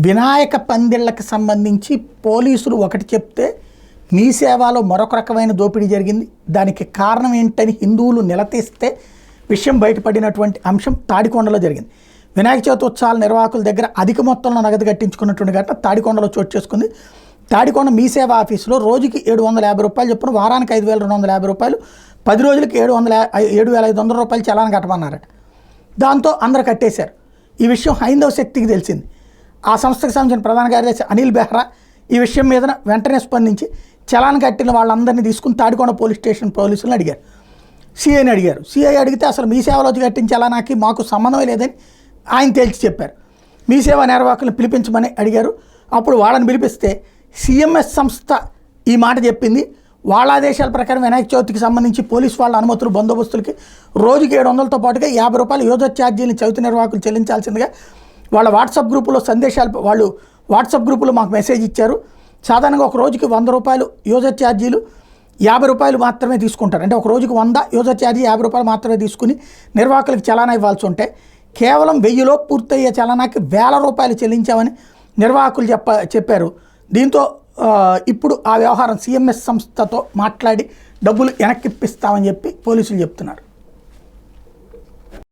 వినాయక పందిళ్ళకి సంబంధించి పోలీసులు ఒకటి చెప్తే మీ సేవలో మరొక రకమైన దోపిడీ జరిగింది. దానికి కారణం ఏంటని హిందువులు నిలదీస్తే విషయం బయటపడినటువంటి అంశం తాడికొండలో జరిగింది. వినాయక చవితి ఉత్సవాల నిర్వాహకుల దగ్గర అధిక మొత్తంలో నగదు కట్టించుకున్నటువంటి ఘటన తాడికొండలో చోటు చేసుకుంది. తాడికొండ మీ సేవ ఆఫీసులో రోజుకి 750 రూపాయలు చొప్పున వారానికి 5,250 రూపాయలు, 10 రోజులకి 7,500 రూపాయలు చలానా కట్టమన్నారట. దాంతో అందరు కట్టేశారు. ఈ విషయం హైందవ శక్తికి తెలిసింది. ఆ సంస్థకు సంబంధించిన ప్రధాన కార్యదర్శి అనిల్ బెహ్రా ఈ విషయం మీద వెంటనే స్పందించి చలాన్ కట్టిన వాళ్ళందరినీ తీసుకుని తాడికొండ పోలీస్ స్టేషన్ పోలీసులను అడిగారు. సిఐని అడిగారు. సిఐ అడిగితే అసలు మీ సేవలో కట్టిన చలానాకి మాకు సంబంధమే లేదని ఆయన తేల్చి చెప్పారు. మీ సేవ నిర్వాహకులను పిలిపించమని అడిగారు. అప్పుడు వాళ్ళని పిలిపిస్తే సిఎంఎస్ సంస్థ ఈ మాట చెప్పింది. వాళ్ళ ఆదేశాల ప్రకారం వినాయక చవితికి సంబంధించి పోలీసు వాళ్ళ అనుమతులు బందోబస్తులకి రోజుకి 700తో పాటుగా 50 రూపాయలు యూజర్ ఛార్జీలను చవితి నిర్వాహకులు చెల్లించాల్సిందిగా వాళ్ళ వాట్సాప్ గ్రూపులో సందేశాలు వాళ్ళు వాట్సాప్ గ్రూపులో మాకు మెసేజ్ ఇచ్చారు. సాధారణంగా ఒక రోజుకి 100 రూపాయలు యూజర్ ఛార్జీలు, 50 రూపాయలు మాత్రమే తీసుకుంటారు. అంటే ఒక రోజుకి 100 యూజర్ ఛార్జీ 50 రూపాయలు మాత్రమే తీసుకుని నిర్వాహకులకు చలానా ఇవ్వాల్సి ఉంటే కేవలం 1000లో పూర్తయ్యే చలానాకి 1000 రూపాయలు చెల్లించామని నిర్వాహకులు చెప్పారు. దీంతో ఇప్పుడు ఆ వ్యవహారం సిఎంఎస్ సంస్థతో మాట్లాడి డబ్బులు వెనక్కిప్పిస్తామని చెప్పి పోలీసులు చెప్తున్నారు.